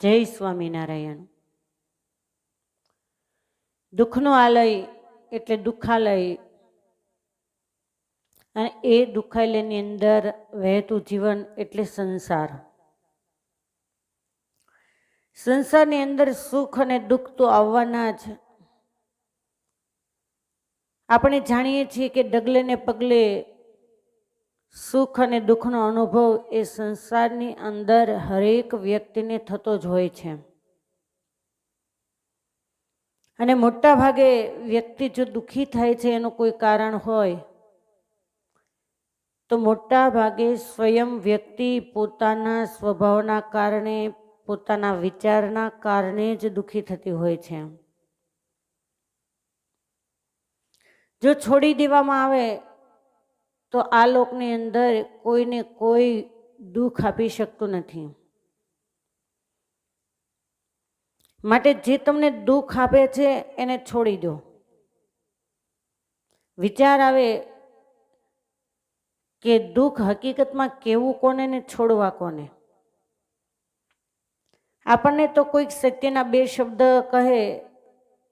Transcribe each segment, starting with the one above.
જય સ્વામિનારાયણ. દુઃખનો આલય એટલે દુઃખાલય, અને એ દુઃખાલયની અંદર વહેતું જીવન એટલે સંસાર. સંસારની અંદર સુખ અને દુઃખ તો આવવાના જ. આપણે જાણીએ છીએ કે ડગલે ને પગલે સુખ અને દુઃખનો અનુભવ એ સંસારની અંદર હરેક વ્યક્તિને થતો જ હોય છે. અને મોટા ભાગે વ્યક્તિ જો દુઃખી થાય છે એનું કોઈ કારણ હોય તો મોટા ભાગે સ્વયં વ્યક્તિ પોતાના સ્વભાવના કારણે, પોતાના વિચારના કારણે જ દુઃખી થતી હોય છે. જો છોડી દેવામાં આવે તો આ લોકની અંદર કોઈને કોઈ દુઃખ આપી શકતું નથી. માટે જે તમને દુઃખ આપે છે એને છોડી દો. વિચાર આવે કે દુઃખ હકીકતમાં કેવું કોને ને છોડવા કોને. આપણને તો કોઈક સત્યના બે શબ્દ કહે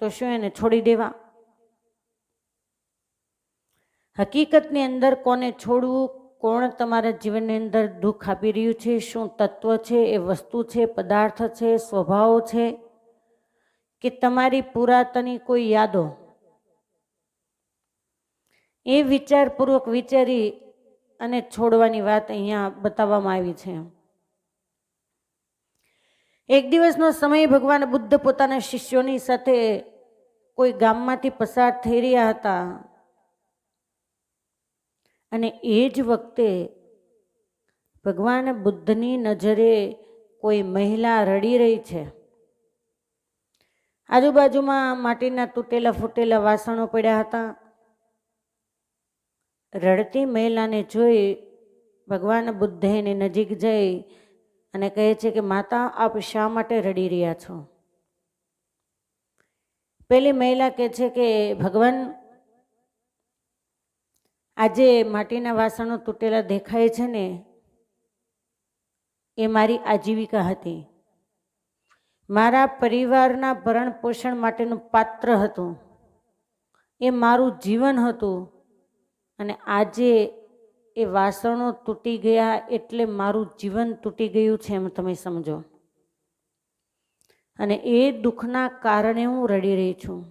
તો શું એને છોડી દેવા? હકીકતની અંદર કોને છોડવું, કોણ તમારા જીવનની અંદર દુઃખ આપી રહ્યું છે, શું તત્વ છે, એ વસ્તુ છે, પદાર્થ છે, સ્વભાવ છે, કે તમારી પુરાતની કોઈ યાદો, એ વિચારપૂર્વક વિચારી અને છોડવાની વાત અહીંયા બતાવવામાં આવી છે. એક દિવસનો સમય ભગવાન બુદ્ધ પોતાના શિષ્યોની સાથે કોઈ ગામમાંથી પસાર થઈ રહ્યા હતા, અને એ જ વખતે ભગવાન બુદ્ધની નજરે કોઈ મહિલા રડી રહી છે. આજુબાજુમાં માટીના તૂટેલા ફૂટેલા વાસણો પડ્યા હતા. રડતી મહિલાને જોઈ ભગવાન બુદ્ધ એની નજીક જઈ અને કહે છે કે માતા, આપ શા માટે રડી રહ્યા છો? પેલી મહિલા કહે છે કે ભગવાન, આજે માટીના વાસણો તૂટેલા દેખાય છે ને, એ મારી આજીવિકા હતી, મારા પરિવારના ભરણ પોષણ માટેનું પાત્ર હતું, એ મારું જીવન હતું, અને આજે એ વાસણો તૂટી ગયા એટલે મારું જીવન તૂટી ગયું છે, એમ તમે સમજો. અને એ દુઃખના કારણે હું રડી રહી છું.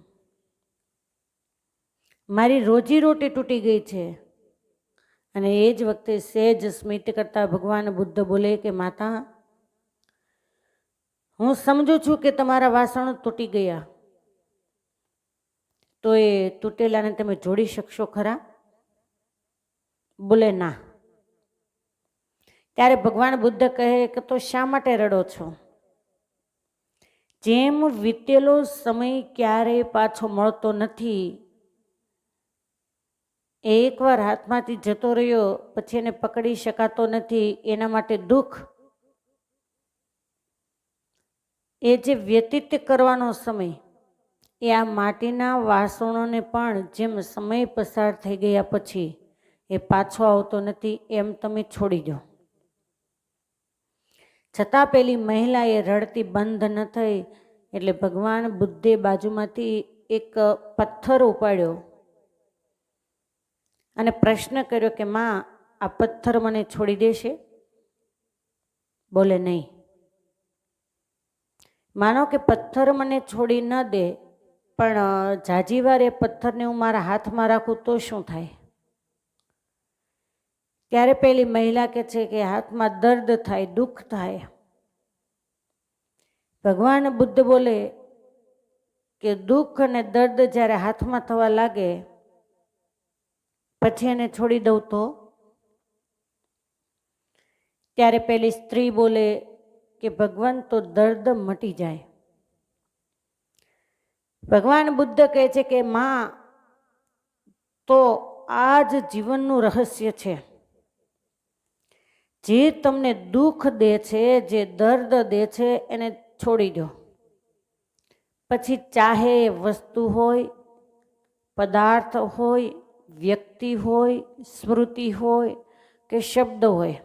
મારી રોજીરોટી તૂટી ગઈ છે. અને એ જ વખતે સહેજ સ્મિત કરતા ભગવાન બુદ્ધ બોલે કે માતા, હું સમજુ છું કે તમારા વાસણો તૂટી ગયા, તો એ તૂટેલાને તમે જોડી શકશો ખરા? બોલે ના. ત્યારે ભગવાન બુદ્ધ કહે કે તો શા માટે રડો છો? જેમ વીતેલો સમય ક્યારેય પાછો મળતો નથી, એકવાર હાથમાંથી જતો રહ્યો પછી એને પકડી શકાતો નથી, એના માટે દુઃખ, એ જે વ્યતીત કરવાનો સમય, એ આ માટીના વાસણોને પણ જેમ સમય પસાર થઈ ગયા પછી એ પાછો આવતો નથી, એમ તમે છોડી દો. છતાં પેલી મહિલા એ રડતી બંધ ન થઈ, એટલે ભગવાન બુદ્ધે બાજુમાંથી એક પથ્થર ઉપાડ્યો અને પ્રશ્ન કર્યો કે માં, આ પથ્થર મને છોડી દેશે? બોલે નહીં. માનો કે પથ્થર મને છોડી ન દે, પણ જાજી વાર એ પથ્થરને હું મારા હાથમાં રાખું તો શું થાય? ત્યારે પેલી મહિલા કહે છે કે હાથમાં દર્દ થાય, દુઃખ થાય. ભગવાન બુદ્ધ બોલે કે દુઃખ અને દર્દ જ્યારે હાથમાં થવા લાગે પછી એને છોડી દઉં તો? ત્યારે પેલી સ્ત્રી બોલે કે ભગવાન, તો દર્દ મટી જાય. ભગવાન બુદ્ધ કહે છે કે માં, તો આ જ જીવનનું રહસ્ય છે. જે તમને દુઃખ દે છે, જે દર્દ દે છે, એને છોડી દો. પછી ચાહે વસ્તુ હોય, પદાર્થ હોય, વ્યક્તિ હોય, સ્મૃતિ હોય કે શબ્દ હોય,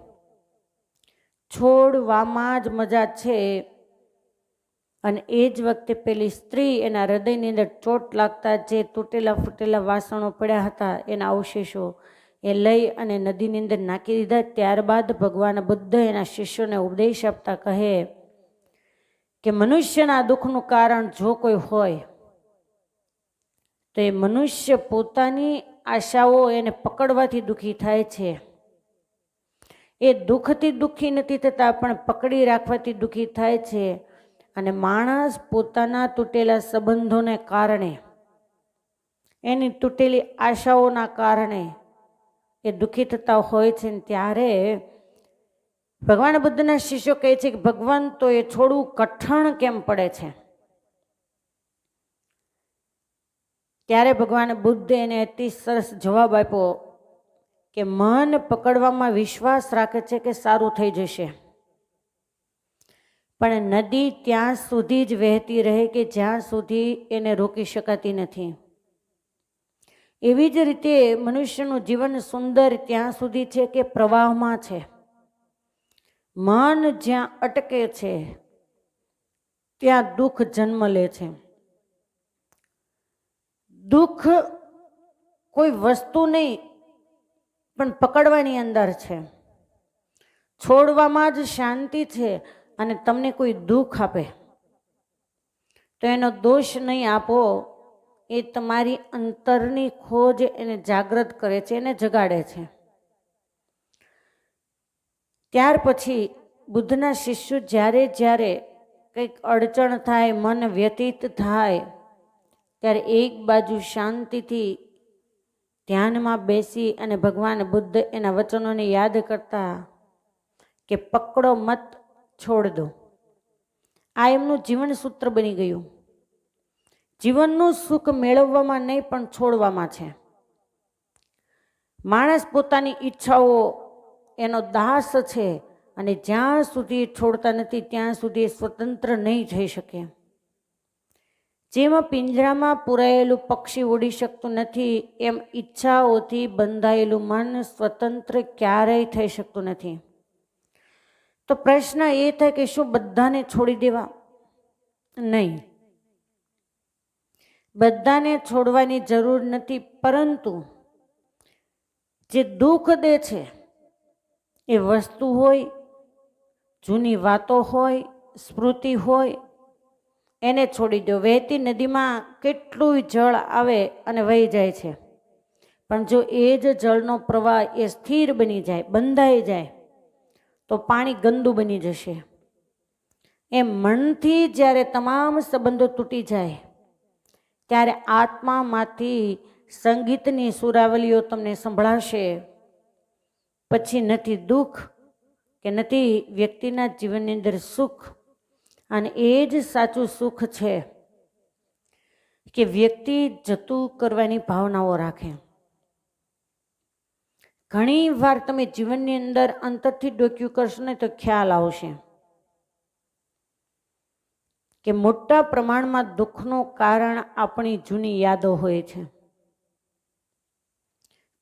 છોડવામાં જ મજા છે. અને એ જ વખતે પેલી સ્ત્રી એના હૃદયની અંદર ચોટ લાગતા જે તૂટેલા ફૂટેલા વાસણો પડ્યા હતા એના અવશેષો એ લઈ અને નદીની અંદર નાખી દીધા. ત્યારબાદ ભગવાન બુદ્ધ એના શિષ્યોને ઉપદેશ આપતા કહે કે મનુષ્યના દુઃખનું કારણ જો કોઈ હોય તો એ મનુષ્ય પોતાની આશાઓ એને પકડવાથી દુઃખી થાય છે. એ દુઃખથી દુઃખી નથી થતા પણ પકડી રાખવાથી દુઃખી થાય છે. અને માણસ પોતાના તૂટેલા સંબંધોને કારણે, એની તૂટેલી આશાઓના કારણે એ દુઃખી થતા હોય છે. ત્યારે ભગવાન બુદ્ધના શિષ્યો કહે છે કે ભગવાન તો એ છોડવું કઠણ કેમ પડે છે? ત્યારે ભગવાન બુદ્ધ એને અતિ સરસ જવાબ આપ્યો કે મન પકડવામાં વિશ્વાસ રાખે છે કે સારું થઈ જશે, પણ નદી ત્યાં સુધી જ વહેતી રહે કે જ્યાં સુધી એને રોકી શકાતી નથી. એવી જ રીતે મનુષ્યનું જીવન સુંદર ત્યાં સુધી છે કે પ્રવાહમાં છે. મન જ્યાં અટકે છે ત્યાં દુઃખ જન્મ લે છે. દુઃખ કોઈ વસ્તુ નહીં પણ પકડવાની અંદર છે. છોડવામાં જ શાંતિ છે. અને તમને કોઈ દુઃખ આપે તો એનો દોષ નહીં આપો, એ તમારી અંતરની ખોજ એને જાગૃત કરે છે, એને જગાડે છે. ત્યાર પછી બુદ્ધના શિષ્યો જ્યારે જ્યારે કંઈક અડચણ થાય, મન વ્યતીત થાય, ત્યારે એક બાજુ શાંતિથી ધ્યાનમાં બેસી અને ભગવાન બુદ્ધ એના વચનોને યાદ કરતા કે પકડો મત, છોડ દો. આ એમનું જીવન સૂત્ર બની ગયું. જીવનનું સુખ મેળવવામાં નહીં પણ છોડવામાં છે. માણસ પોતાની ઈચ્છાઓ એનો દાસ છે અને જ્યાં સુધી છોડતા નથી ત્યાં સુધી સ્વતંત્ર નહીં થઈ શકે. જેમાં પિંજરામાં પુરાયેલું પક્ષી ઉડી શકતું નથી, એમ ઈચ્છાઓથી બંધાયેલું મન સ્વતંત્ર ક્યારેય થઈ શકતું નથી. તો પ્રશ્ન એ થાય કે શું બધાને છોડી દેવા? નહીં, બધાને છોડવાની જરૂર નથી, પરંતુ જે દુઃખ દે છે એ વસ્તુ હોય, જૂની વાતો હોય, સ્મૃતિ હોય, એને છોડી દો. વહેતી નદીમાં કેટલું જળ આવે અને વહી જાય છે, પણ જો એ જ જળનો પ્રવાહ એ સ્થિર બની જાય, બંધાઈ જાય, તો પાણી ગંદુ બની જશે. એમ મનથી જ્યારે તમામ સંબંધો તૂટી જાય ત્યારે આત્મામાંથી સંગીતની સુરાવલીઓ તમને સંભળાશે. પછી નથી દુઃખ કે નથી વ્યક્તિના જીવનની અંદર સુખ. અને એ જ સાચું સુખ છે કે વ્યક્તિ જતું કરવાની ભાવનાઓ રાખે. ઘણી વાર તમે જીવનની અંદર અંતરથી ડોક્યું કરશો ને તો ખ્યાલ આવશે કે મોટા પ્રમાણમાં દુઃખનું કારણ આપણી જૂની યાદો હોય છે.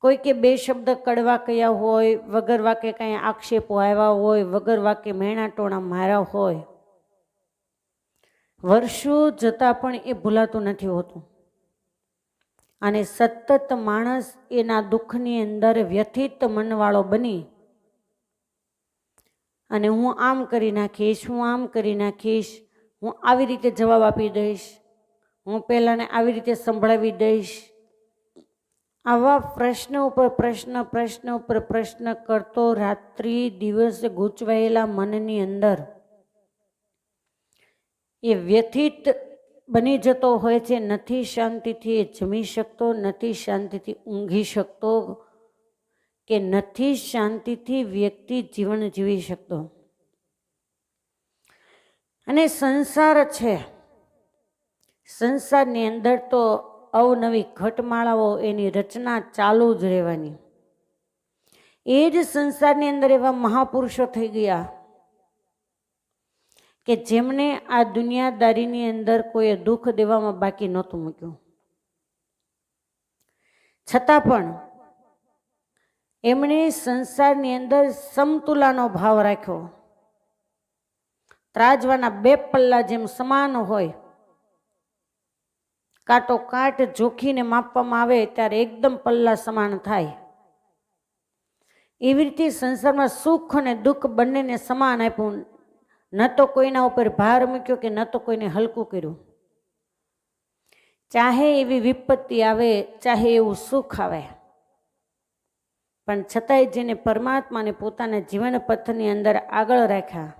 કોઈ કે બે શબ્દ કડવા કયા હોય, વગર વાકે કંઈ આક્ષેપો આવ્યા હોય, વગર વાકે મેણા ટોણા માર્યા હોય, વર્ષો જતાં પણ એ ભૂલાતું નથી હોતું. અને સતત માણસ એના દુઃખની અંદર વ્યથિત મનવાળો બની અને હું આમ કરી નાખીશ, હું આમ કરી નાખીશ, હું આવી રીતે જવાબ આપી દઈશ, હું પહેલાંને આવી રીતે સંભળાવી દઈશ, આવા પ્રશ્ન ઉપર પ્રશ્ન, પ્રશ્ન ઉપર પ્રશ્ન કરતો રાત્રિ દિવસ ગૂંચવાયેલા મનની અંદર એ વ્યથિત બની જતો હોય છે. નથી શાંતિથી એ જમી શકતો, નથી શાંતિથી ઊંઘી શકતો, કે નથી શાંતિથી વ્યક્તિ જીવન જીવી શકતો. અને સંસાર છે, સંસારની અંદર તો અવનવી ઘટમાળાઓ એની રચના ચાલુ જ રહેવાની. એ જ સંસારની અંદર એવા મહાપુરુષો થઈ ગયા કે જેમને આ દુનિયાદારીની અંદર કોઈએ દુઃખ દેવામાં બાકી નહોતું મૂક્યું. છતાં પણ એમણે સંસારની અંદર સમતુલાનો ભાવ રાખ્યો. ત્રાજવાના બે પલ્લા જેમ સમાન હોય, કાંટો કાંટ જોખીને માપવામાં આવે ત્યારે એકદમ પલ્લા સમાન થાય. એવી રીતે સંસારમાં સુખ અને દુઃખ બંનેને સમાન આપ્યું. ન તો કોઈના ઉપર ભાર મૂક્યો કે ન તો કોઈને હલકું કર્યું. ચાહે એવી વિપત્તિ આવે, ચાહે એવું સુખ આવે, પણ છતાંય જેને પરમાત્માને પોતાના જીવન પથની અંદર આગળ રાખ્યા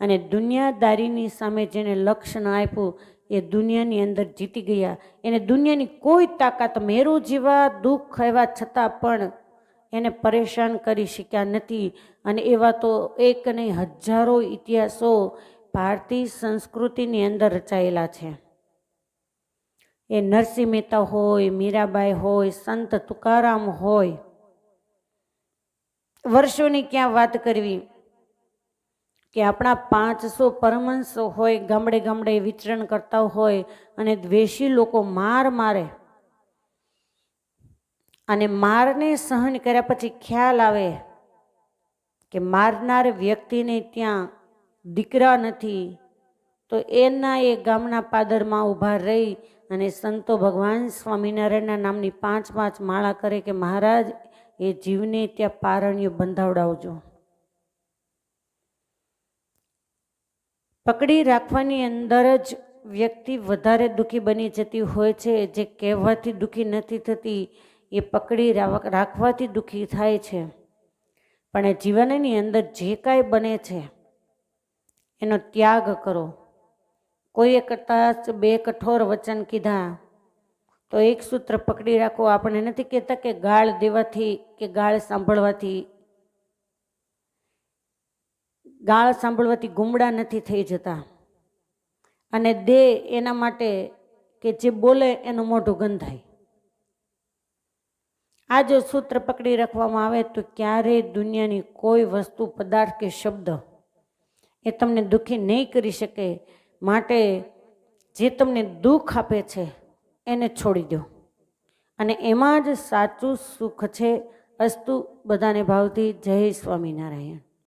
અને દુનિયાદારીની સામે જેને લક્ષ્ય ન આપ્યું એ દુનિયાની અંદર જીતી ગયા. એને દુનિયાની કોઈ તાકાત મેરું જેવા દુઃખ આવ્યા છતાં પણ એને પરેશાન કરી શક્યા નથી. અને એવા તો એક નહીં હજારો ઇતિહાસો ભારતીય સંસ્કૃતિની અંદર રચાયેલા છે. એ નરસિંહ મહેતા હોય, મીરાબાઈ હોય, સંત તુકારામ હોય, વર્ષોની ક્યાં વાત કરવી કે આપણા 500 પરમહંસો હોય, ગામડે ગામડે વિચરણ કરતા હોય અને દ્વેષી લોકો માર મારે અને મારને સહન કર્યા પછી ખ્યાલ આવે કે મારનાર વ્યક્તિને ત્યાં દીકરા નથી, તો એના એ ગામના પાદરમાં ઊભા રહી અને સંતો ભગવાન સ્વામિનારાયણના નામની 5 માળા કરે કે મહારાજ એ જીવને ત્યાં પારણ્ય બંધાવડાવજો. પકડી રાખવાની અંદર જ વ્યક્તિ વધારે દુઃખી બની જતી હોય છે. જે કહેવાથી દુઃખી નથી થતી એ પકડી રાખવાથી દુઃખી થાય છે. પણ જીવનની અંદર જે કાંઈ બને છે એનો ત્યાગ કરો. કોઈએ કદાચ 2 કઠોર વચન કીધા તો એક સૂત્ર પકડી રાખો. આપણે નથી કહેતા કે ગાળ દેવાથી કે ગાળ સાંભળવાથી ગુમડા નથી થઈ જતા. અને દે એના માટે કે જે બોલે એનું મોઢું ગંધાય. આ જો સૂત્ર પકડી રાખવામાં આવે તો ક્યારેય દુનિયાની કોઈ વસ્તુ, પદાર્થ કે શબ્દ એ તમને દુઃખી નહીં કરી શકે. માટે જે તમને દુઃખ આપે છે એને છોડી દો અને એમાં જ સાચું સુખ છે. અસ્તુ. બધાને ભાવથી જય સ્વામિનારાયણ.